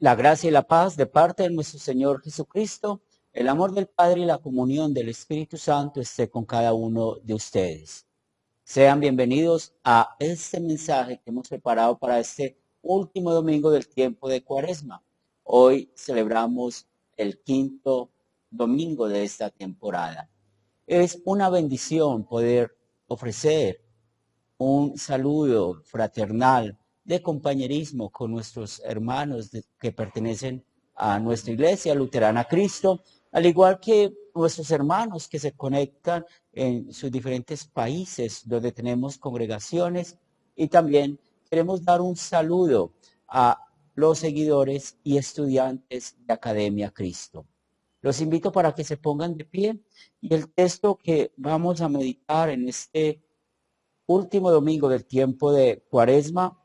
La gracia y la paz de parte de nuestro Señor Jesucristo, el amor del Padre y la comunión del Espíritu Santo esté con cada uno de ustedes. Sean bienvenidos a este mensaje que hemos preparado para este último domingo del tiempo de Cuaresma. Hoy celebramos el quinto domingo de esta temporada. Es una bendición poder ofrecer un saludo fraternal de compañerismo con nuestros hermanos que pertenecen a nuestra iglesia luterana Cristo, al igual que nuestros hermanos que se conectan en sus diferentes países donde tenemos congregaciones, y también queremos dar un saludo a los seguidores y estudiantes de Academia Cristo. Los invito para que se pongan de pie y el texto que vamos a meditar en este último domingo del tiempo de Cuaresma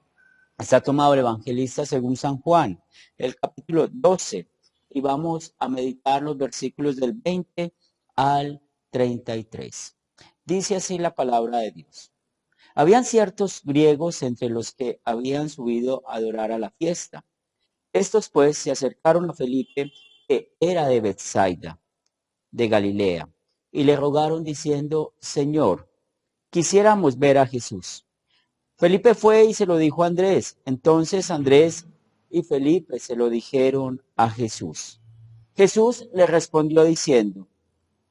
está tomado el evangelista según San Juan, el capítulo 12, y vamos a meditar los versículos del 20 al 33. Dice así la palabra de Dios. Habían ciertos griegos entre los que habían subido a adorar a la fiesta. Estos pues se acercaron a Felipe, que era de Betsaida, de Galilea, y le rogaron diciendo, Señor, quisiéramos ver a Jesús. Felipe fue y se lo dijo a Andrés. Entonces Andrés y Felipe se lo dijeron a Jesús. Jesús le respondió diciendo,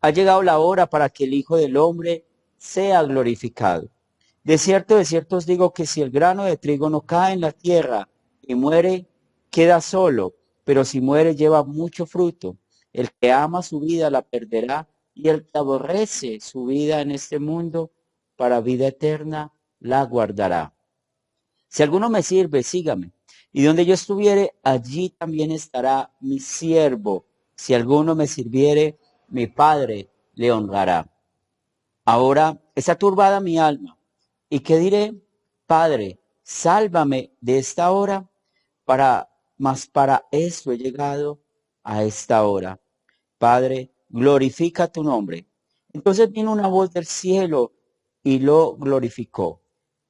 ha llegado la hora para que el Hijo del Hombre sea glorificado. De cierto os digo que si el grano de trigo no cae en la tierra y muere, queda solo, pero si muere lleva mucho fruto. El que ama su vida la perderá, y el que aborrece su vida en este mundo, para vida eterna la guardará. Si alguno me sirve, sígame. Y donde yo estuviere, allí también estará mi siervo. Si alguno me sirviere, mi Padre le honrará. Ahora está turbada mi alma. ¿Y qué diré? Padre, sálvame de esta hora, mas para esto he llegado a esta hora. Padre, glorifica tu nombre. Entonces vino una voz del cielo y lo glorificó,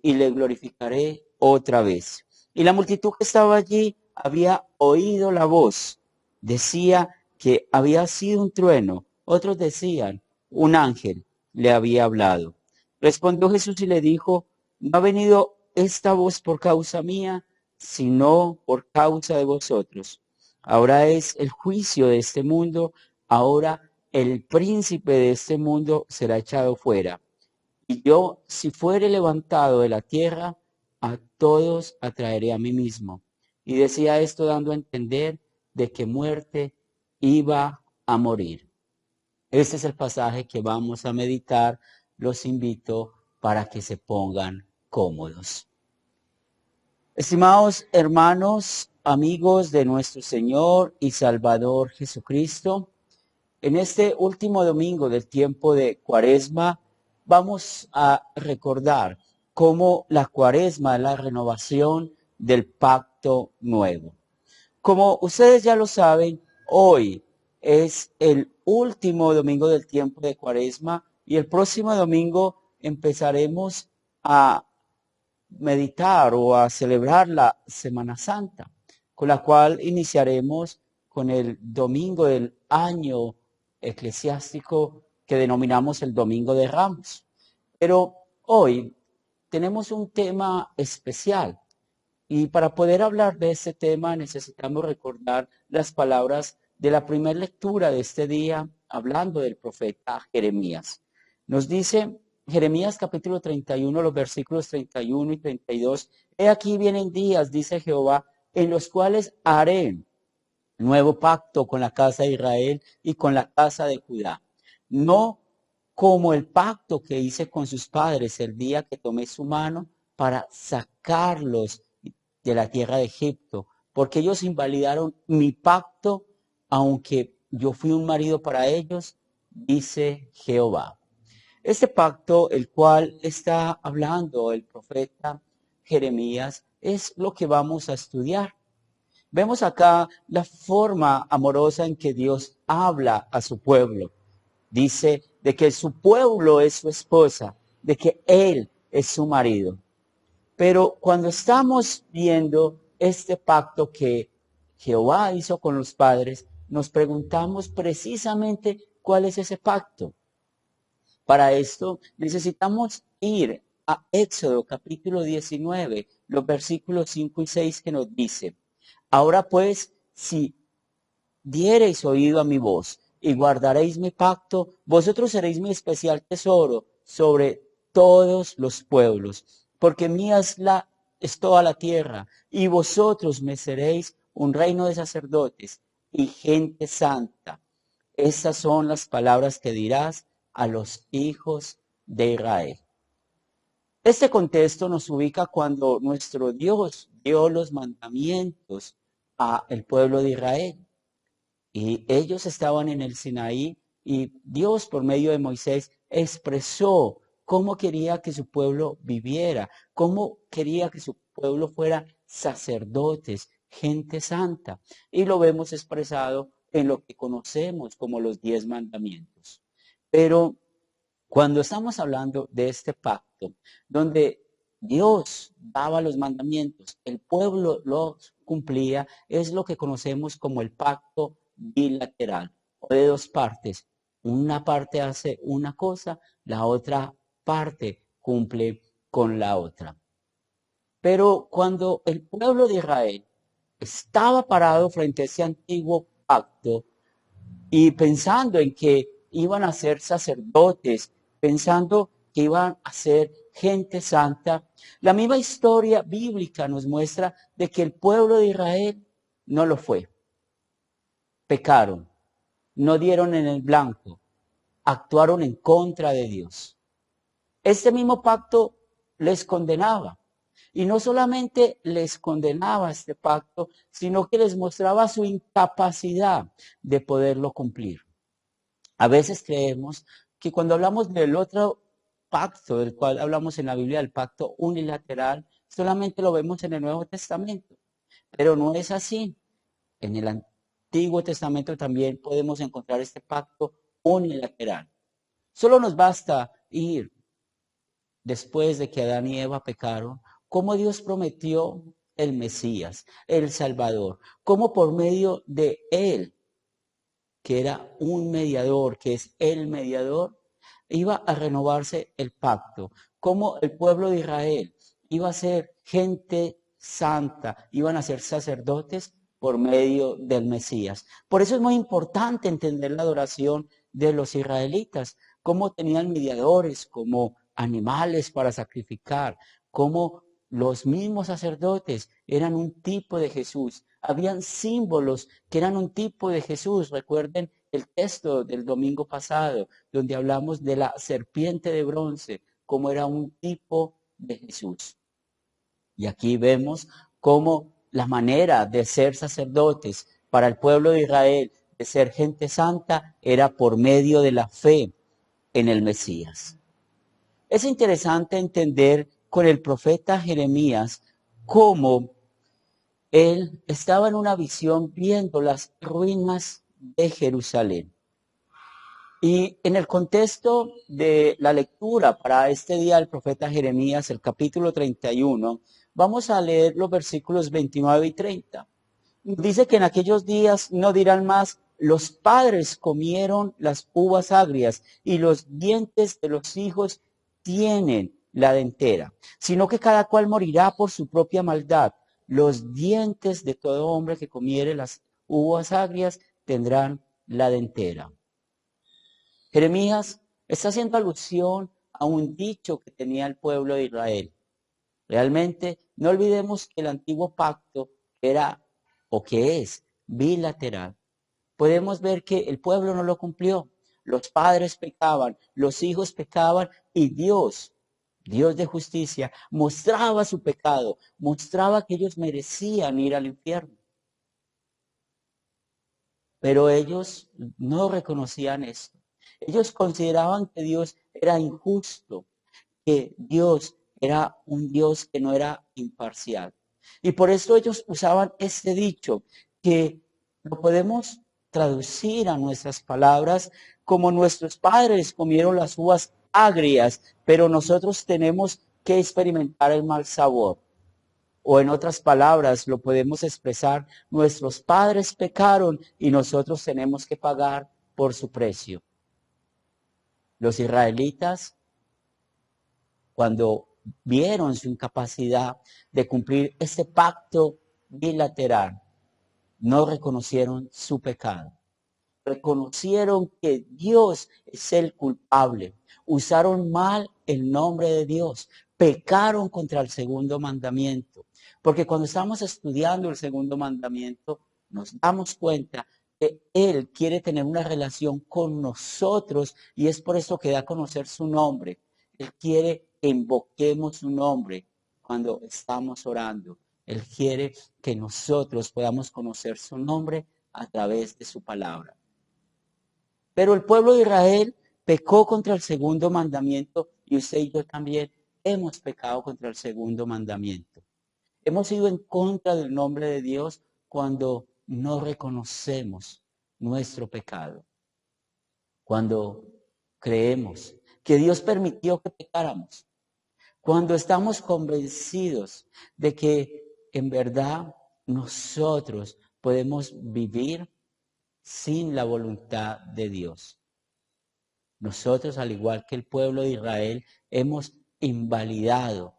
y le glorificaré otra vez. Y la multitud que estaba allí había oído la voz. Decía que había sido un trueno. Otros decían, un ángel le había hablado. Respondió Jesús y le dijo, no ha venido esta voz por causa mía, sino por causa de vosotros. Ahora es el juicio de este mundo, ahora el príncipe de este mundo será echado fuera. Y yo, si fuere levantado de la tierra, a todos atraeré a mí mismo. Y decía esto dando a entender de qué muerte iba a morir. Este es el pasaje que vamos a meditar. Los invito para que se pongan cómodos. Estimados hermanos, amigos de nuestro Señor y Salvador Jesucristo, en este último domingo del tiempo de Cuaresma, vamos a recordar cómo la Cuaresma es la renovación del pacto nuevo. Como ustedes ya lo saben, hoy es el último domingo del tiempo de Cuaresma y el próximo domingo empezaremos a meditar o a celebrar la Semana Santa, con la cual iniciaremos con el domingo del año eclesiástico que denominamos el Domingo de Ramos. Pero hoy tenemos un tema especial y para poder hablar de este tema necesitamos recordar las palabras de la primera lectura de este día hablando del profeta Jeremías. Nos dice Jeremías capítulo 31, los versículos 31 y 32. He aquí vienen días, dice Jehová, en los cuales haré nuevo pacto con la casa de Israel y con la casa de Judá. No como el pacto que hice con sus padres el día que tomé su mano para sacarlos de la tierra de Egipto, porque ellos invalidaron mi pacto, aunque yo fui un marido para ellos, dice Jehová. Este pacto, el cual está hablando el profeta Jeremías, es lo que vamos a estudiar. Vemos acá la forma amorosa en que Dios habla a su pueblo. Dice de que su pueblo es su esposa, de que Él es su marido. Pero cuando estamos viendo este pacto que Jehová hizo con los padres, nos preguntamos precisamente cuál es ese pacto. Para esto necesitamos ir a Éxodo capítulo 19, los versículos 5 y 6 que nos dice: ahora pues, si diereis oído a mi voz y guardaréis mi pacto, vosotros seréis mi especial tesoro sobre todos los pueblos, porque mía es toda la tierra, y vosotros me seréis un reino de sacerdotes y gente santa. Estas son las palabras que dirás a los hijos de Israel. Este contexto nos ubica cuando nuestro Dios dio los mandamientos al pueblo de Israel. Y ellos estaban en el Sinaí y Dios por medio de Moisés expresó cómo quería que su pueblo viviera, cómo quería que su pueblo fuera sacerdotes, gente santa. Y lo vemos expresado en lo que conocemos como los 10 mandamientos. Pero cuando estamos hablando de este pacto, donde Dios daba los mandamientos, el pueblo los cumplía, es lo que conocemos como el pacto bilateral, o de dos partes. Una parte hace una cosa, la otra parte cumple con la otra. Pero cuando el pueblo de Israel estaba parado frente a ese antiguo pacto y pensando en que iban a ser sacerdotes, pensando que iban a ser gente santa, la misma historia bíblica nos muestra de que el pueblo de Israel no lo fue. Pecaron, no dieron en el blanco, actuaron en contra de Dios. Este mismo pacto les condenaba. Y no solamente les condenaba este pacto, sino que les mostraba su incapacidad de poderlo cumplir. A veces creemos que cuando hablamos del otro pacto del cual hablamos en la Biblia, el pacto unilateral, solamente lo vemos en el Nuevo Testamento. Pero no es así. En el Antiguo Testamento también podemos encontrar este pacto unilateral. Solo nos basta ir después de que Adán y Eva pecaron, cómo Dios prometió el Mesías, el Salvador, cómo por medio de él, que era un mediador, que es el mediador, iba a renovarse el pacto, cómo el pueblo de Israel iba a ser gente santa, iban a ser sacerdotes por medio del Mesías. Por eso es muy importante entender la adoración de los israelitas, cómo tenían mediadores, como animales para sacrificar, cómo los mismos sacerdotes eran un tipo de Jesús. Habían símbolos que eran un tipo de Jesús. Recuerden el texto del domingo pasado, donde hablamos de la serpiente de bronce, como era un tipo de Jesús. Y aquí vemos cómo la manera de ser sacerdotes para el pueblo de Israel, de ser gente santa, era por medio de la fe en el Mesías. Es interesante entender con el profeta Jeremías cómo él estaba en una visión viendo las ruinas de Jerusalén. Y en el contexto de la lectura para este día del profeta Jeremías, el capítulo 31, vamos a leer los versículos 29 y 30. Dice que en aquellos días no dirán más: los padres comieron las uvas agrias y los dientes de los hijos tienen la dentera, sino que cada cual morirá por su propia maldad. Los dientes de todo hombre que comiere las uvas agrias tendrán la dentera. Jeremías está haciendo alusión a un dicho que tenía el pueblo de Israel. Realmente no olvidemos que el antiguo pacto era o que es bilateral. Podemos ver que el pueblo no lo cumplió. Los padres pecaban, los hijos pecaban y Dios de justicia, mostraba su pecado, mostraba que ellos merecían ir al infierno. Pero ellos no reconocían esto. Ellos consideraban que Dios era injusto, que Dios era un Dios que no era imparcial. Y por eso ellos usaban este dicho, que lo podemos traducir a nuestras palabras como: nuestros padres comieron las uvas agrias, pero nosotros tenemos que experimentar el mal sabor. O en otras palabras, lo podemos expresar, nuestros padres pecaron y nosotros tenemos que pagar por su precio. Los israelitas, cuando vieron su incapacidad de cumplir ese pacto bilateral, no reconocieron su pecado. Reconocieron que Dios es el culpable. Usaron mal el nombre de Dios. Pecaron contra el segundo mandamiento. Porque cuando estamos estudiando el segundo mandamiento, nos damos cuenta que Él quiere tener una relación con nosotros y es por eso que da a conocer su nombre. Él quiere que invoquemos su nombre cuando estamos orando. Él quiere que nosotros podamos conocer su nombre a través de su palabra. Pero el pueblo de Israel pecó contra el segundo mandamiento y usted y yo también hemos pecado contra el segundo mandamiento. Hemos ido en contra del nombre de Dios cuando no reconocemos nuestro pecado. Cuando creemos que Dios permitió que pecáramos. Cuando estamos convencidos de que en verdad nosotros podemos vivir sin la voluntad de Dios. Nosotros, al igual que el pueblo de Israel, hemos invalidado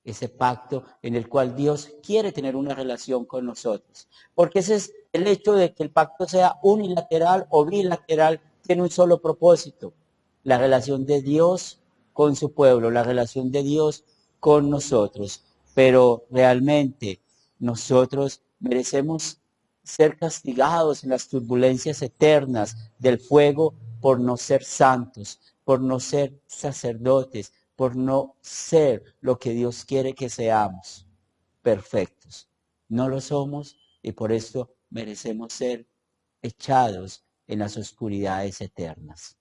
ese pacto en el cual Dios quiere tener una relación con nosotros. Porque ese es el hecho de que el pacto sea unilateral o bilateral, tiene un solo propósito: la relación de Dios con su pueblo, la relación de Dios con nosotros. Pero realmente nosotros merecemos ser castigados en las turbulencias eternas del fuego por no ser santos, por no ser sacerdotes, por no ser lo que Dios quiere que seamos, perfectos. No lo somos y por esto merecemos ser echados en las oscuridades eternas.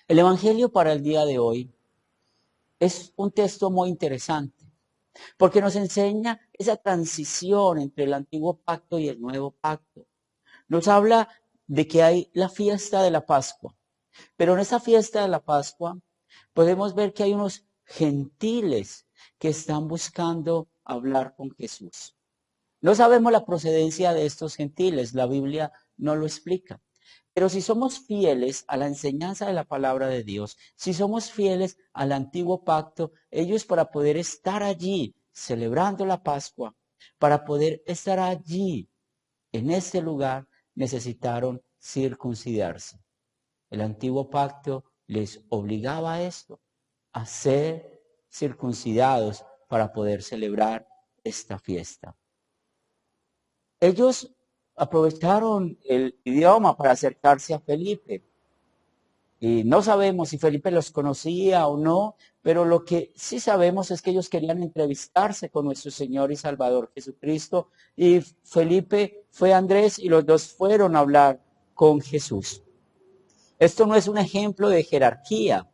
El Evangelio para el día de hoy es un texto muy interesante porque nos enseña esa transición entre el antiguo pacto y el nuevo pacto. Nos habla de que hay la fiesta de la Pascua, pero en esa fiesta de la Pascua podemos ver que hay unos gentiles que están buscando hablar con Jesús. No sabemos la procedencia de estos gentiles, la Biblia no lo explica. Pero si somos fieles a la enseñanza de la palabra de Dios, si somos fieles al antiguo pacto, ellos para poder estar allí celebrando la Pascua, para poder estar allí en este lugar, necesitaron circuncidarse. El antiguo pacto les obligaba a esto, a ser circuncidados para poder celebrar esta fiesta. Ellos aprovecharon el idioma para acercarse a Felipe. Y no sabemos si Felipe los conocía o no, pero lo que sí sabemos es que ellos querían entrevistarse con nuestro Señor y Salvador Jesucristo. Y Felipe fue a Andrés y los dos fueron a hablar con Jesús. Esto no es un ejemplo de jerarquía.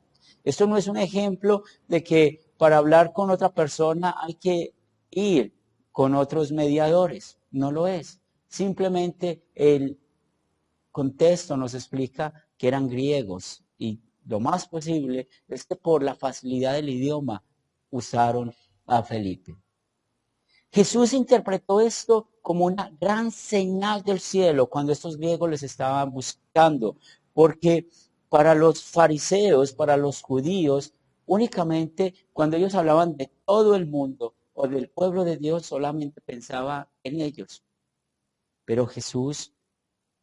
Esto no es un ejemplo de que para hablar con otra persona hay que ir con otros mediadores. No lo es. Simplemente el contexto nos explica que eran griegos y lo más posible es que por la facilidad del idioma usaron a Felipe. Jesús interpretó esto como una gran señal del cielo cuando estos griegos les estaban buscando, porque para los fariseos, para los judíos, únicamente cuando ellos hablaban de todo el mundo o del pueblo de Dios, solamente pensaba en ellos. Pero Jesús,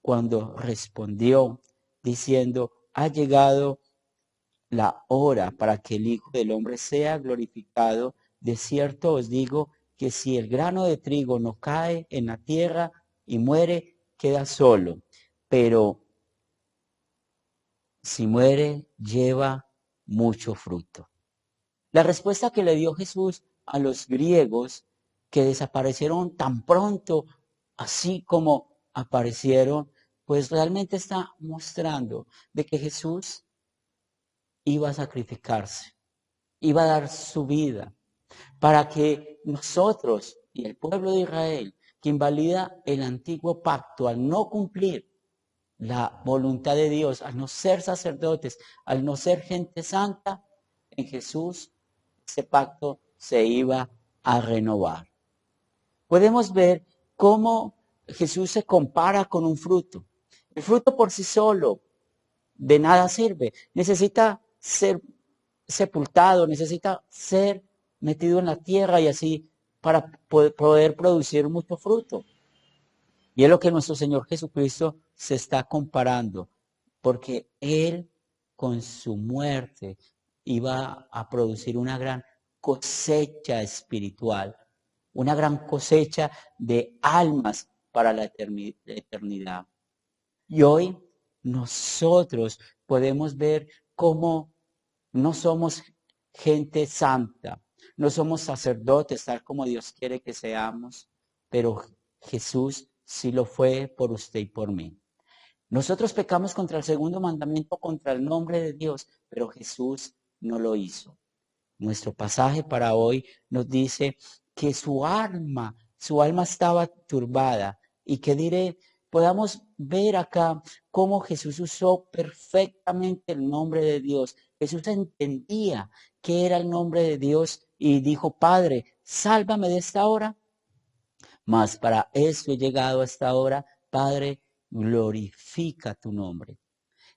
cuando respondió diciendo, ha llegado la hora para que el Hijo del Hombre sea glorificado, de cierto os digo que si el grano de trigo no cae en la tierra y muere, queda solo, pero si muere, lleva mucho fruto. La respuesta que le dio Jesús a los griegos que desaparecieron tan pronto, así como aparecieron, pues realmente está mostrando de que Jesús iba a sacrificarse, iba a dar su vida para que nosotros y el pueblo de Israel, que invalida el antiguo pacto al no cumplir la voluntad de Dios, al no ser sacerdotes, al no ser gente santa, en Jesús ese pacto se iba a renovar. Podemos ver cómo Jesús se compara con un fruto. El fruto por sí solo de nada sirve. Necesita ser sepultado, necesita ser metido en la tierra y así para poder producir mucho fruto. Y es lo que nuestro Señor Jesucristo se está comparando, porque Él con su muerte iba a producir una gran cosecha espiritual, una gran cosecha de almas para la eternidad. Y hoy nosotros podemos ver cómo no somos gente santa, no somos sacerdotes tal como Dios quiere que seamos, pero Jesús sí lo fue por usted y por mí. Nosotros pecamos contra el segundo mandamiento, contra el nombre de Dios, pero Jesús no lo hizo. Nuestro pasaje para hoy nos dice que su alma estaba turbada. ¿Y qué diré? Podamos ver acá cómo Jesús usó perfectamente el nombre de Dios. Jesús entendía qué era el nombre de Dios y dijo, Padre, sálvame de esta hora. Mas para eso he llegado a esta hora, Padre, glorifica tu nombre.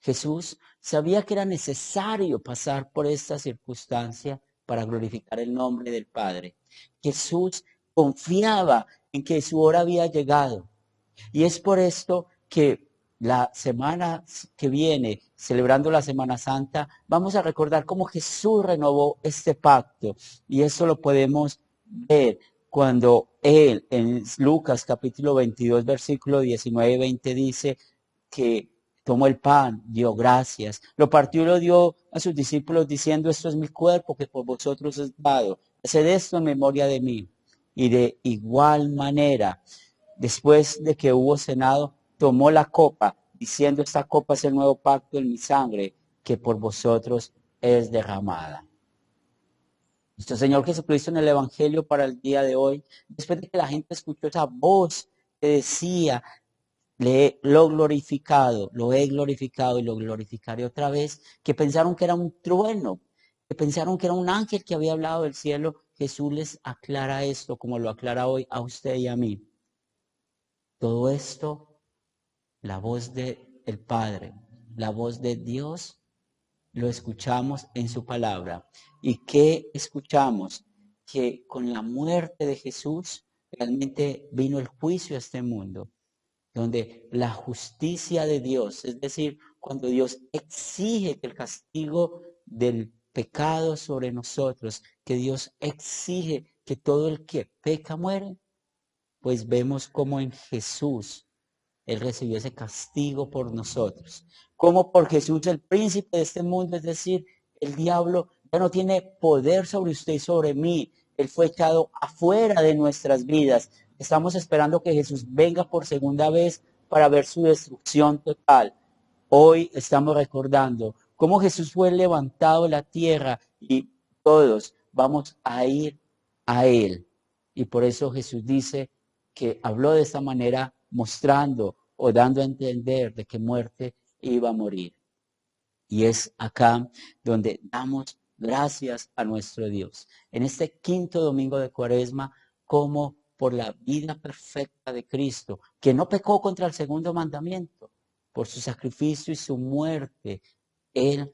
Jesús sabía que era necesario pasar por esta circunstancia para glorificar el nombre del Padre. Jesús confiaba en que su hora había llegado. Y es por esto que la semana que viene, celebrando la Semana Santa, vamos a recordar cómo Jesús renovó este pacto. Y eso lo podemos ver cuando Él, en Lucas capítulo 22, versículo 19 y 20, dice que tomó el pan, dio gracias, lo partió y lo dio a sus discípulos diciendo, esto es mi cuerpo que por vosotros es dado. Haced esto en memoria de mí. Y de igual manera, después de que hubo cenado, tomó la copa, diciendo, esta copa es el nuevo pacto en mi sangre, que por vosotros es derramada. Nuestro Señor Jesucristo en el Evangelio para el día de hoy, después de que la gente escuchó esa voz que decía, lo he glorificado y lo glorificaré otra vez, que pensaron que era un trueno, que pensaron que era un ángel que había hablado del cielo, Jesús les aclara esto como lo aclara hoy a usted y a mí. Todo esto, la voz del Padre, la voz de Dios, lo escuchamos en su palabra. ¿Y qué escuchamos? Que con la muerte de Jesús realmente vino el juicio a este mundo, donde la justicia de Dios, es decir, cuando Dios exige que el castigo del pecado sobre nosotros, que Dios exige que todo el que peca muere, pues vemos como en Jesús Él recibió ese castigo por nosotros. Como por Jesús el príncipe de este mundo, es decir, el diablo ya no tiene poder sobre usted y sobre mí. Él fue echado afuera de nuestras vidas. Estamos esperando que Jesús venga por segunda vez para ver su destrucción total. Hoy estamos recordando cómo Jesús fue levantado de la tierra y todos vamos a ir a Él. Y por eso Jesús dice que habló de esta manera mostrando o dando a entender de qué muerte iba a morir. Y es acá donde damos gracias a nuestro Dios. En este quinto domingo de Cuaresma, como por la vida perfecta de Cristo, que no pecó contra el segundo mandamiento, por su sacrificio y su muerte, Él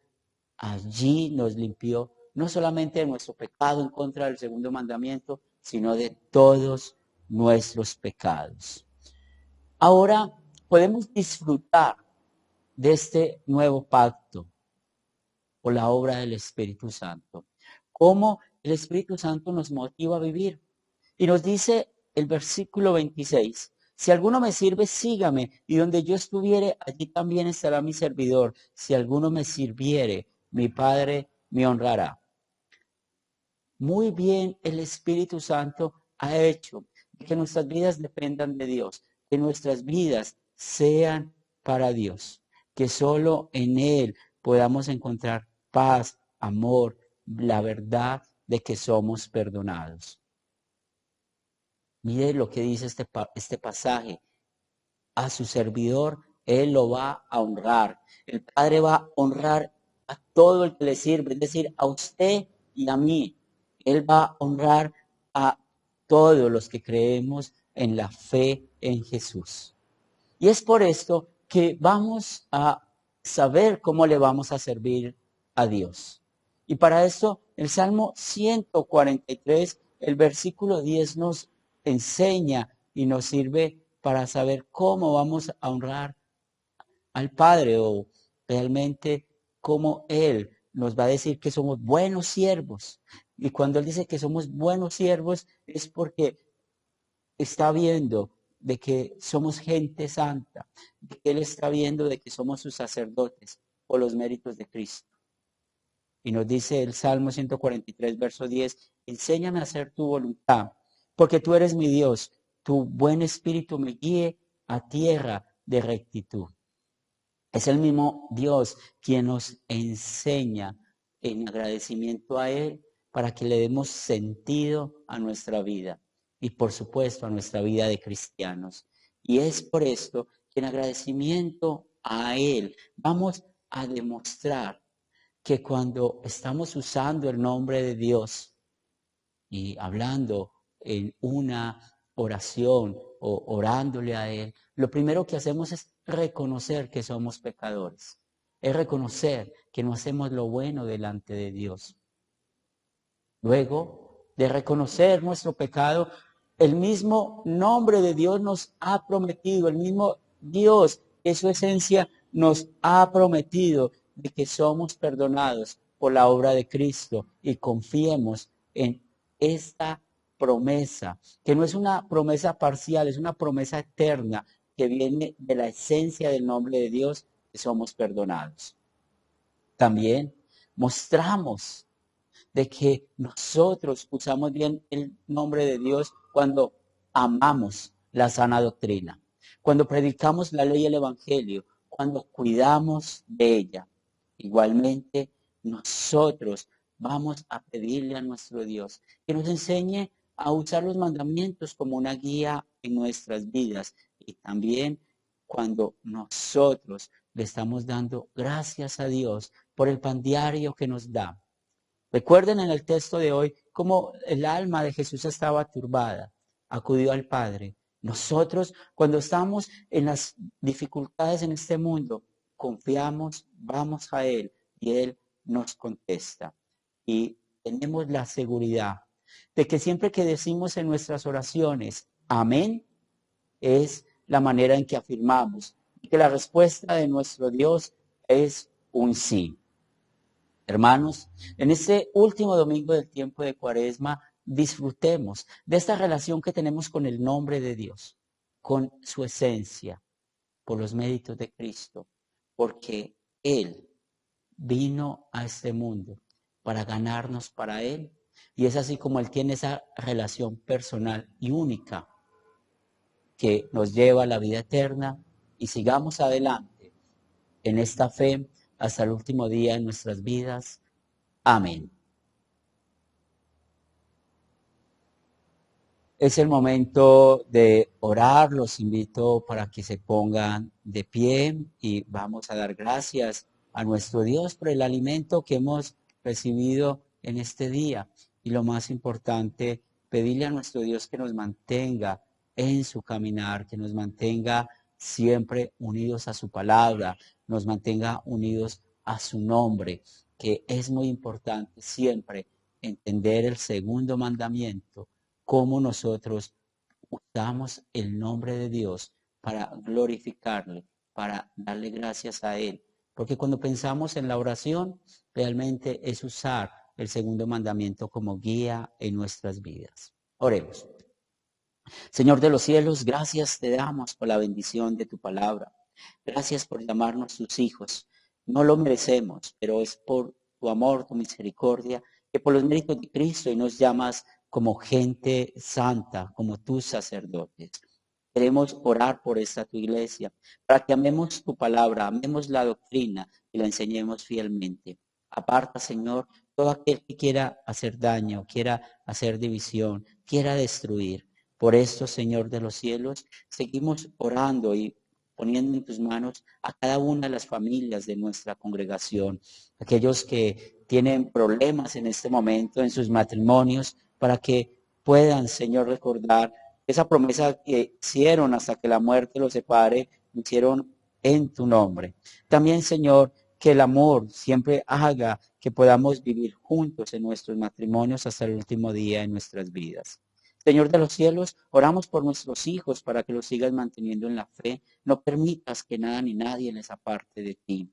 allí nos limpió no solamente de nuestro pecado en contra del segundo mandamiento, sino de todos nuestros pecados. Ahora podemos disfrutar de este nuevo pacto por la obra del Espíritu Santo. Cómo el Espíritu Santo nos motiva a vivir. Y nos dice el versículo 26, si alguno me sirve, sígame, y donde yo estuviere, allí también estará mi servidor. Si alguno me sirviere, mi Padre me honrará. Muy bien el Espíritu Santo ha hecho que nuestras vidas dependan de Dios, que nuestras vidas sean para Dios, que solo en Él podamos encontrar paz, amor, la verdad de que somos perdonados. Mire lo que dice este pasaje. A su servidor Él lo va a honrar. El Padre va a honrar a todo el que le sirve, es decir, a usted y a mí. Él va a honrar a todos los que creemos en la fe en Jesús. Y es por esto que vamos a saber cómo le vamos a servir a Dios. Y para eso el Salmo 143, el versículo 10 nos enseña y nos sirve para saber cómo vamos a honrar al Padre o realmente cómo Él nos va a decir que somos buenos siervos. Y cuando Él dice que somos buenos siervos es porque está viendo de que somos gente santa, de que Él está viendo de que somos sus sacerdotes por los méritos de Cristo. Y nos dice el Salmo 143, verso 10, enséñame a hacer tu voluntad, porque tú eres mi Dios, tu buen espíritu me guíe a tierra de rectitud. Es el mismo Dios quien nos enseña en agradecimiento a Él para que le demos sentido a nuestra vida y por supuesto a nuestra vida de cristianos. Y es por esto que en agradecimiento a Él vamos a demostrar que cuando estamos usando el nombre de Dios y hablando en una oración o orándole a Él, lo primero que hacemos es reconocer que somos pecadores, es reconocer que no hacemos lo bueno delante de Dios. Luego de reconocer nuestro pecado, el mismo nombre de Dios nos ha prometido, el mismo Dios, que su esencia nos ha prometido de que somos perdonados por la obra de Cristo y confiemos en esta promesa, que no es una promesa parcial, es una promesa eterna que viene de la esencia del nombre de Dios, que somos perdonados. También mostramos de que nosotros usamos bien el nombre de Dios cuando amamos la sana doctrina, cuando predicamos la ley y el evangelio, cuando cuidamos de ella. Igualmente, nosotros vamos a pedirle a nuestro Dios que nos enseñe a usar los mandamientos como una guía en nuestras vidas y también cuando nosotros le estamos dando gracias a Dios por el pan diario que nos da. Recuerden en el texto de hoy cómo el alma de Jesús estaba turbada, acudió al Padre. Nosotros, cuando estamos en las dificultades en este mundo, confiamos, vamos a Él y Él nos contesta. Y tenemos la seguridad de que siempre que decimos en nuestras oraciones, amén, es la manera en que afirmamos que la respuesta de nuestro Dios es un sí. Hermanos, en este último domingo del tiempo de Cuaresma, disfrutemos de esta relación que tenemos con el nombre de Dios, con su esencia, por los méritos de Cristo, porque Él vino a este mundo para ganarnos para Él. Y es así como Él tiene esa relación personal y única que nos lleva a la vida eterna y sigamos adelante en esta fe hasta el último día de nuestras vidas. Amén. Es el momento de orar. Los invito para que se pongan de pie y vamos a dar gracias a nuestro Dios por el alimento que hemos recibido en este día. Y lo más importante, pedirle a nuestro Dios que nos mantenga en su caminar, que nos mantenga siempre unidos a su palabra, nos mantenga unidos a su nombre, que es muy importante siempre entender el segundo mandamiento, cómo nosotros usamos el nombre de Dios para glorificarle, para darle gracias a Él. Porque cuando pensamos en la oración, realmente es usar el segundo mandamiento como guía en nuestras vidas. Oremos. Señor de los cielos, gracias te damos por la bendición de tu palabra. Gracias por llamarnos tus hijos. No lo merecemos, pero es por tu amor, tu misericordia, que por los méritos de Cristo y nos llamas como gente santa, como tus sacerdotes. Queremos orar por esta tu iglesia, para que amemos tu palabra, amemos la doctrina y la enseñemos fielmente. Aparta, Señor, todo aquel que quiera hacer daño, quiera hacer división, quiera destruir. Por esto, Señor de los cielos, seguimos orando y poniendo en tus manos a cada una de las familias de nuestra congregación, aquellos que tienen problemas en este momento en sus matrimonios, para que puedan, Señor, recordar esa promesa que hicieron hasta que la muerte los separe, hicieron en tu nombre. También, Señor, que el amor siempre haga que podamos vivir juntos en nuestros matrimonios hasta el último día de nuestras vidas. Señor de los cielos, oramos por nuestros hijos para que los sigas manteniendo en la fe. No permitas que nada ni nadie les aparte de ti.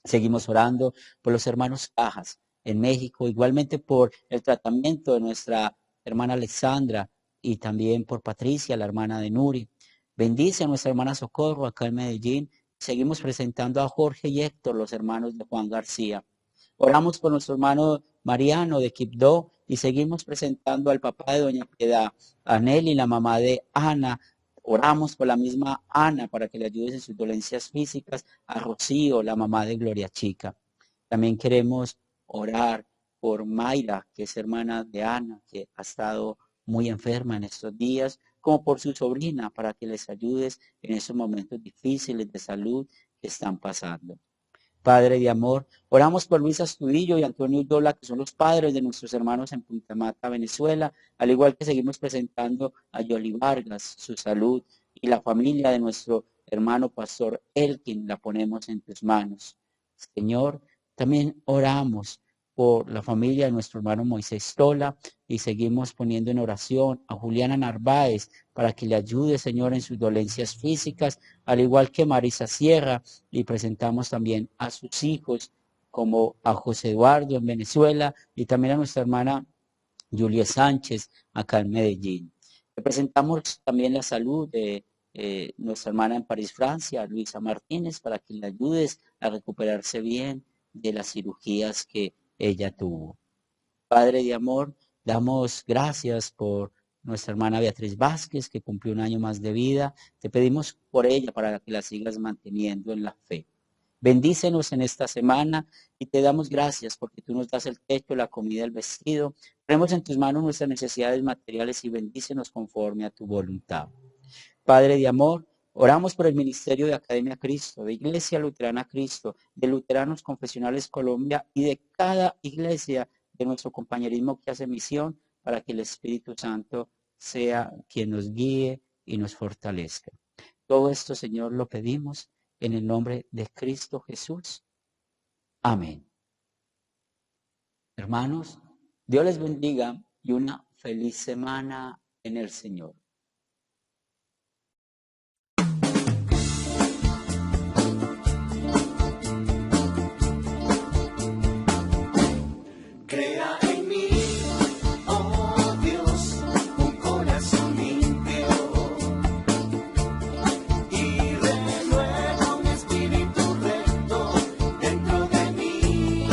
Seguimos orando por los hermanos Cajas en México, igualmente por el tratamiento de nuestra hermana Alexandra y también por Patricia, la hermana de Nuri. Bendice a nuestra hermana Socorro acá en Medellín. Seguimos presentando a Jorge y Héctor, los hermanos de Juan García. Oramos por nuestro hermano Mariano de Quibdó y seguimos presentando al papá de Doña Piedad, a Nelly, la mamá de Ana. Oramos por la misma Ana para que le ayudes en sus dolencias físicas, a Rocío, la mamá de Gloria Chica. También queremos orar por Mayra, que es hermana de Ana, que ha estado muy enferma en estos días, como por su sobrina, para que les ayudes en esos momentos difíciles de salud que están pasando. Padre de amor, oramos por Luis Astudillo y Antonio Udola, que son los padres de nuestros hermanos en Punta Mata, Venezuela, al igual que seguimos presentando a Yoli Vargas, su salud, y la familia de nuestro hermano pastor Elkin, la ponemos en tus manos. Señor, también oramos por la familia de nuestro hermano Moisés Tola y seguimos poniendo en oración a Juliana Narváez para que le ayude, Señor, en sus dolencias físicas, al igual que Marisa Sierra, y presentamos también a sus hijos, como a José Eduardo en Venezuela y también a nuestra hermana Julia Sánchez acá en Medellín. Le presentamos también la salud de nuestra hermana en París, Francia, Luisa Martínez, para que le ayudes a recuperarse bien de las cirugías que ella tuvo. Padre de amor, damos gracias por nuestra hermana Beatriz Vázquez, que cumplió un año más de vida. Te pedimos por ella para que la sigas manteniendo en la fe. Bendícenos en esta semana y te damos gracias porque tú nos das el techo, la comida, el vestido. Ponemos en tus manos nuestras necesidades materiales y bendícenos conforme a tu voluntad. Padre de amor, oramos por el ministerio de Academia Cristo, de Iglesia Luterana Cristo, de Luteranos Confesionales Colombia y de cada iglesia de nuestro compañerismo que hace misión, para que el Espíritu Santo sea quien nos guíe y nos fortalezca. Todo esto, Señor, lo pedimos en el nombre de Cristo Jesús. Amén. Hermanos, Dios les bendiga y una feliz semana en el Señor. Crea en mí, oh Dios, un corazón limpio y renueva un espíritu recto dentro de mí.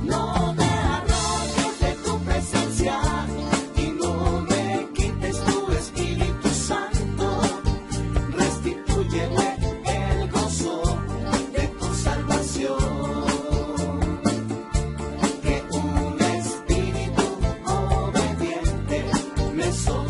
No me arrojes de tu presencia y no me quites tu Espíritu Santo. Restitúyeme el gozo de tu salvación. Que un espíritu obediente me sostenga.